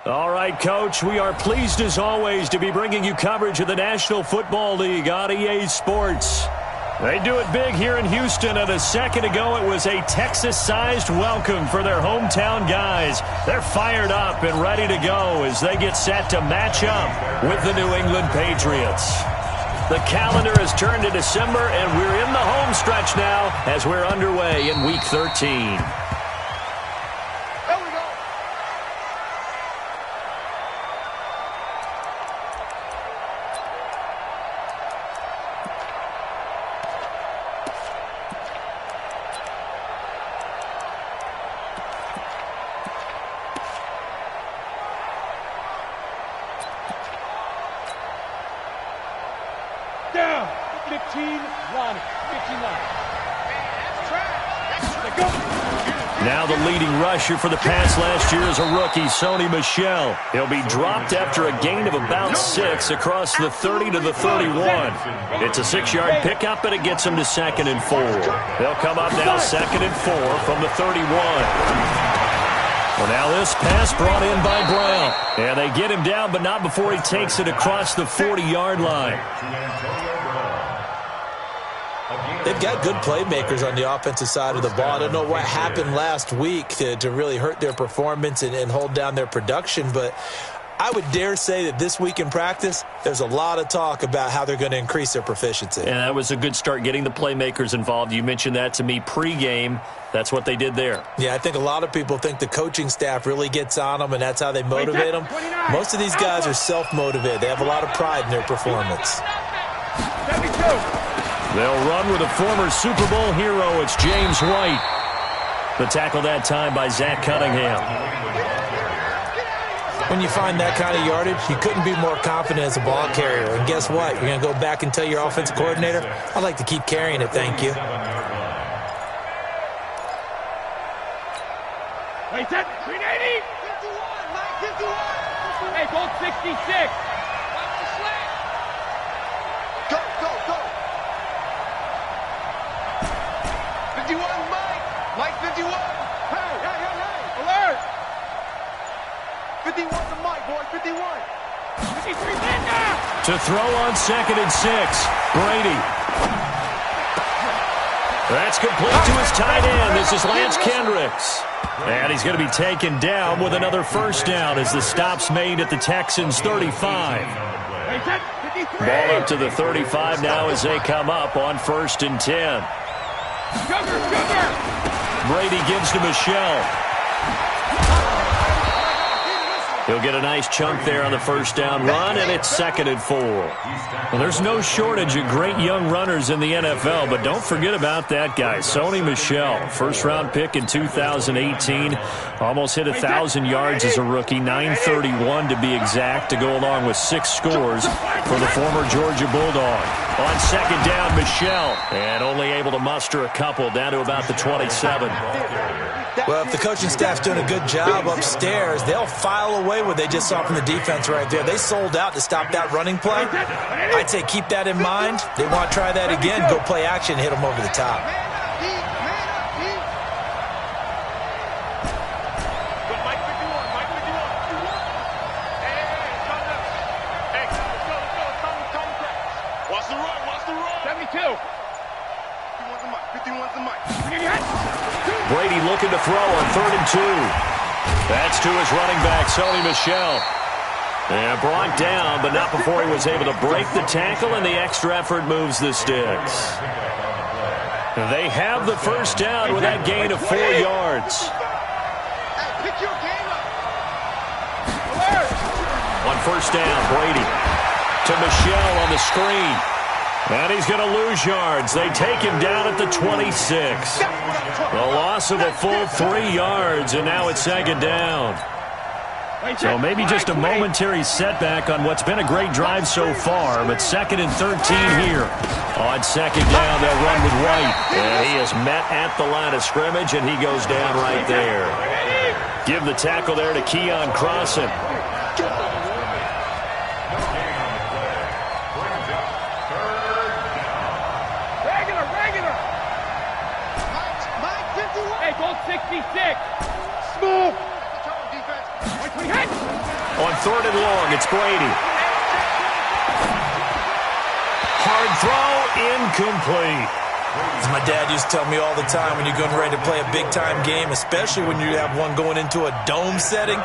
All right, Coach, we are pleased as always to be bringing you coverage of the National Football League on EA Sports. They do it big here in Houston, and a second ago it was a Texas-sized welcome for their hometown guys. They're fired up and ready to go as they get set to match up with the New England Patriots. The calendar has turned to December, and we're in the home stretch now as we're underway in Week 13. Down. 15 line. 15 line. Now the leading rusher for the Pats last year is a rookie, Sony Michel. He'll be dropped after a gain of about 6 across the 30 to the 31. It's a 6-yard pickup, and it gets him to 2nd and 4. They'll come up now 2nd and 4 from the 31. Well, now this pass brought in by Brown. And they get him down, but not before he takes it across the 40-yard line. They've got good playmakers on the offensive side of the ball. I don't know what happened last week to really hurt their performance and hold down their production, but I would dare say that this week in practice, there's a lot of talk about how they're going to increase their proficiency. And that was a good start, getting the playmakers involved. You mentioned that to me pregame. That's what they did there. Yeah, I think a lot of people think the coaching staff really gets on them, and that's how they motivate them. Most of these guys are self-motivated. They have a lot of pride in their performance. They'll run with a former Super Bowl hero. It's James White. The tackle that time by Zach Cunningham. When you find that kind of yardage, you couldn't be more confident as a ball carrier. And guess what? You're going to go back and tell your offensive coordinator, I'd like to keep carrying it, thank you. Wait, set. 380. 51. Mike, 51. Hey, goal 66. Watch the slant. Go, go, go. 51, Mike. Mike, 51. Hey, hey, hey, hey. Alert. 51 to Mike, boy. 51. 53, Linda. To throw on 2nd and 6. Brady. That's complete to his tight end. This is Lance Kendricks. And he's going to be taken down with another first down as the stop's made at the Texans' 35. Ball up to the 35 now as they come up on 1st and 10. Brady gives to Michel. He'll get a nice chunk there on the first down run, and it's 2nd and 4. Well, there's no shortage of great young runners in the NFL, but don't forget about that guy, Sony Michel. First-round pick in 2018. Almost hit 1,000 yards as a rookie, 931 to be exact, to go along with 6 scores for the former Georgia Bulldog. On 2nd down, Michel, and only able to muster a couple, down to about the 27. Well, if the coaching staff's doing a good job upstairs, they'll file away what they just saw from the defense right there. They sold out to stop that running play. I'd say keep that in mind. They want to try that again, go play action, hit them over the top. Watch the run, watch the run. 72. 51's the mic, 51's the mic. Brady looking to throw on 3rd and 2. That's to his running back, Sony Michel. And brought down, but not before he was able to break the tackle, and the extra effort moves the sticks. They have the first down with that gain of 4 yards. Pick your game up. On first down, Brady to Michel on the screen. And he's going to lose yards. They take him down at the 26. The loss of a full 3 yards, and now it's 2nd down. So maybe just a momentary setback on what's been a great drive so far, but 2nd and 13 here. On 2nd down, they'll run with White. And he is met at the line of scrimmage, and he goes down right there. Give the tackle there to Keon Crossan. Hey, goal 66. Smooth. Defense. On 3rd and long, it's Brady. Hard throw, incomplete. As my dad used to tell me all the time, when you're getting ready to play a big-time game, especially when you have one going into a dome setting,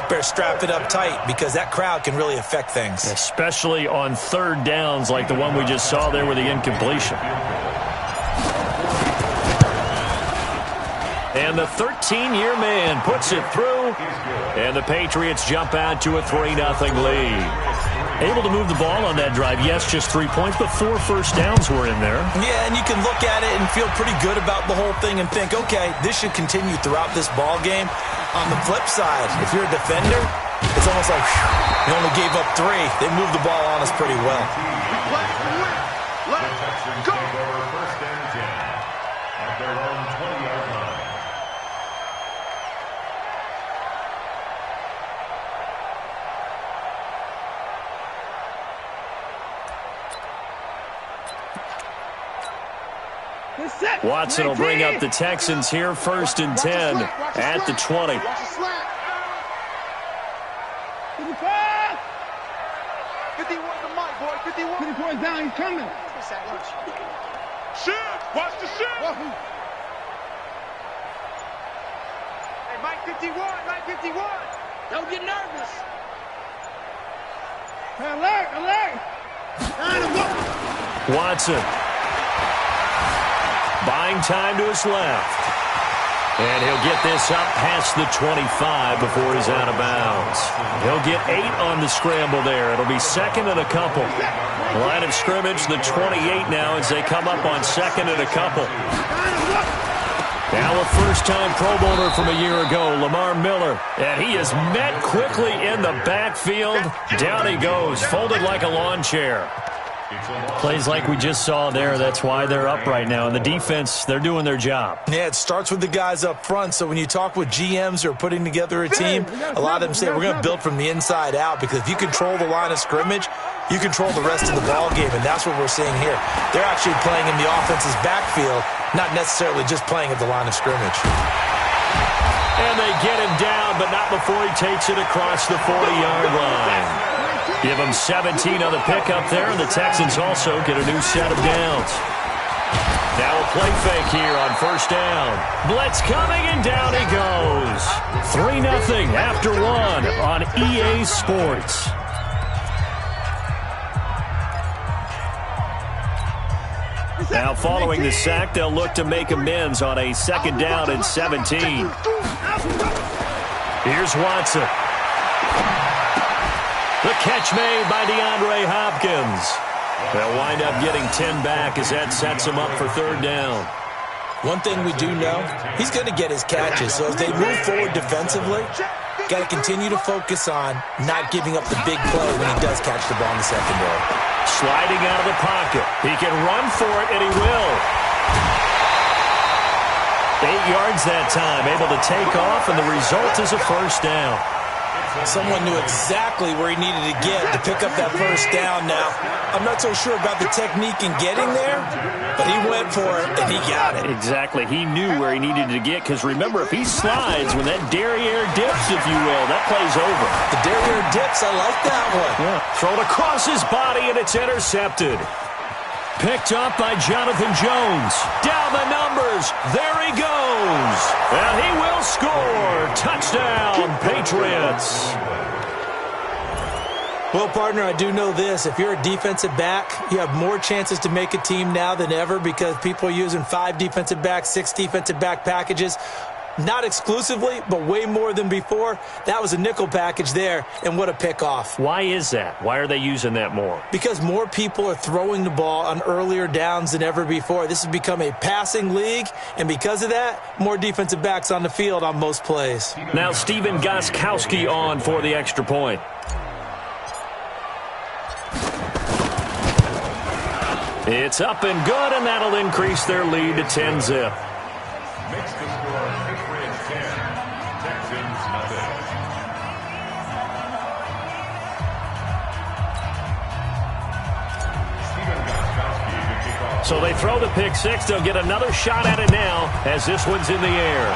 better strap it up tight because that crowd can really affect things. Especially on 3rd downs like the one we just saw there with the incompletion. And the 13-year man puts it through, and the Patriots jump out to a 3-0 lead. Able to move the ball on that drive. Yes, just 3 points, but 4 first downs were in there. Yeah, and you can look at it and feel pretty good about the whole thing and think, okay, this should continue throughout this ball game. On the flip side, if you're a defender, it's almost like, whew, you only gave up 3. They moved the ball on us pretty well. Let's go. First and 10 at their own 20-yard line. Watson will bring up the Texans here, 1st and 10 at the 20. 54 down, he's coming. Shoot! Watch the shoot! Hey, Mike 51, Mike 51. Don't get nervous. Hey, alert, alert. Watson. Buying time to his left. And he'll get this up past the 25 before he's out of bounds. He'll get 8 on the scramble there. It'll be 2nd and a couple. Line of scrimmage, the 28 now as they come up on 2nd and a couple. Now a first-time Pro Bowler from a year ago, Lamar Miller. And he is met quickly in the backfield. Down he goes, folded like a lawn chair. Plays like we just saw there. That's why they're up right now. And the defense, they're doing their job. Yeah, it starts with the guys up front. So when you talk with GMs who are putting together a team, a lot of them say we're going to build from the inside out because if you control the line of scrimmage, you control the rest of the ball game, and that's what we're seeing here. They're actually playing in the offense's backfield, not necessarily just playing at the line of scrimmage. And they get him down, but not before he takes it across the 40-yard line. Give him 17 on the pickup there, and the Texans also get a new set of downs. Now a play fake here on 1st down. Blitz coming, and down he goes. 3-0 after 1 on EA Sports. Now following the sack, they'll look to make amends on a 2nd down and 17. Here's Watson. The catch made by DeAndre Hopkins. They'll wind up getting 10 back as that sets him up for 3rd down. One thing we do know, he's going to get his catches. So as they move forward defensively, got to continue to focus on not giving up the big play when he does catch the ball in the secondary. Sliding out of the pocket. He can run for it, and he will. 8 yards that time, able to take off, and the result is a 1st down. Someone knew exactly where he needed to get to pick up that 1st down now. I'm not so sure about the technique in getting there, but he went for it, and he got it. Exactly. He knew where he needed to get, because remember, if he slides, when that derriere dips, if you will, that play's over. The derriere dips, I like that one. Yeah. Thrown across his body, and it's intercepted. Picked up by Jonathan Jones. Down the numbers. There he goes. And he will score. Touchdown, Patriots. Well, partner, I do know this. If you're a defensive back, you have more chances to make a team now than ever because people are using 5 defensive backs, 6 defensive back packages. Not exclusively, but way more than before. That was a nickel package there, and what a pickoff. Why is that? Why are they using that more? Because more people are throwing the ball on earlier downs than ever before. This has become a passing league, and because of that, more defensive backs on the field on most plays. Now Steven Gostkowski on for the extra point. It's up and good, and that'll increase their lead to 10-zip. Makes the score Patriots 10, Texans nothing. So they throw the pick six. They'll get another shot at it now as this one's in the air.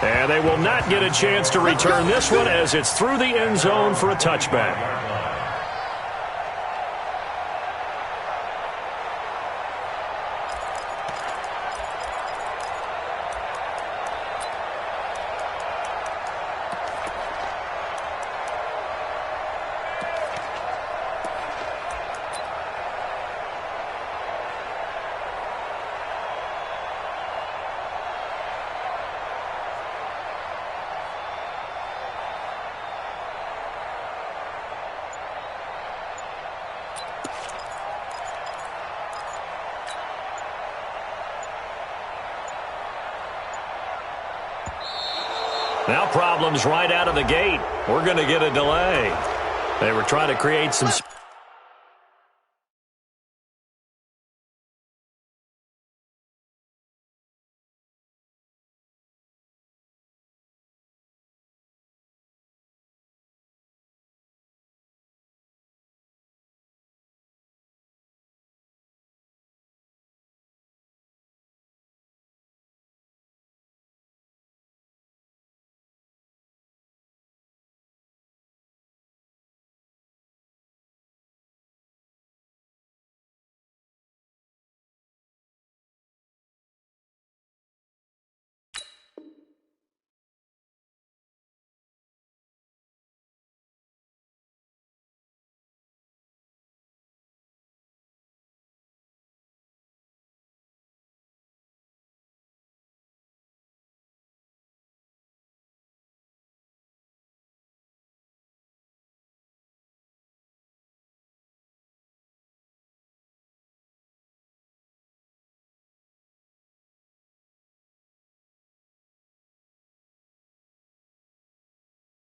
And they will not get a chance to return this one as it's through the end zone for a touchback. Now problems right out of the gate. We're going to get a delay. They were trying to create some...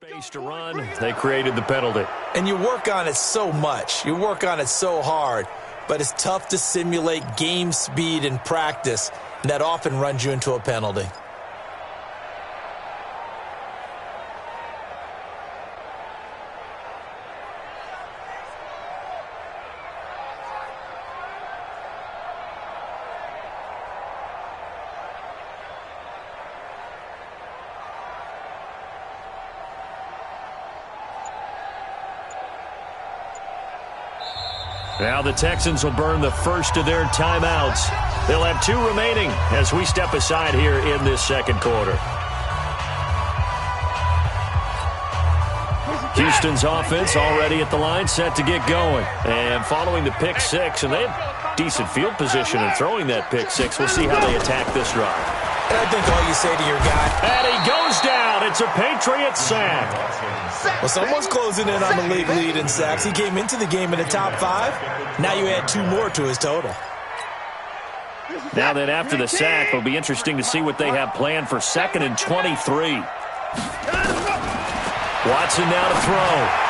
Space to run. They created the penalty. And you work on it so much. You work on it so hard. But it's tough to simulate game speed in practice. And that often runs you into a penalty. Now the Texans will burn the first of their timeouts. They'll have 2 remaining as we step aside here in this second quarter. Houston's offense already at the line, set to get going. And following the pick 6, and they have decent field position in throwing that pick 6. We'll see how they attack this drive. And I think all you say to your guy... And he goes down. It's a Patriot sack. Well, someone's closing in on the league lead in sacks. He came into the game in the top 5. Now you add 2 more to his total. Now then, after the sack, it'll be interesting to see what they have planned for 2nd and 23. Watson now to throw.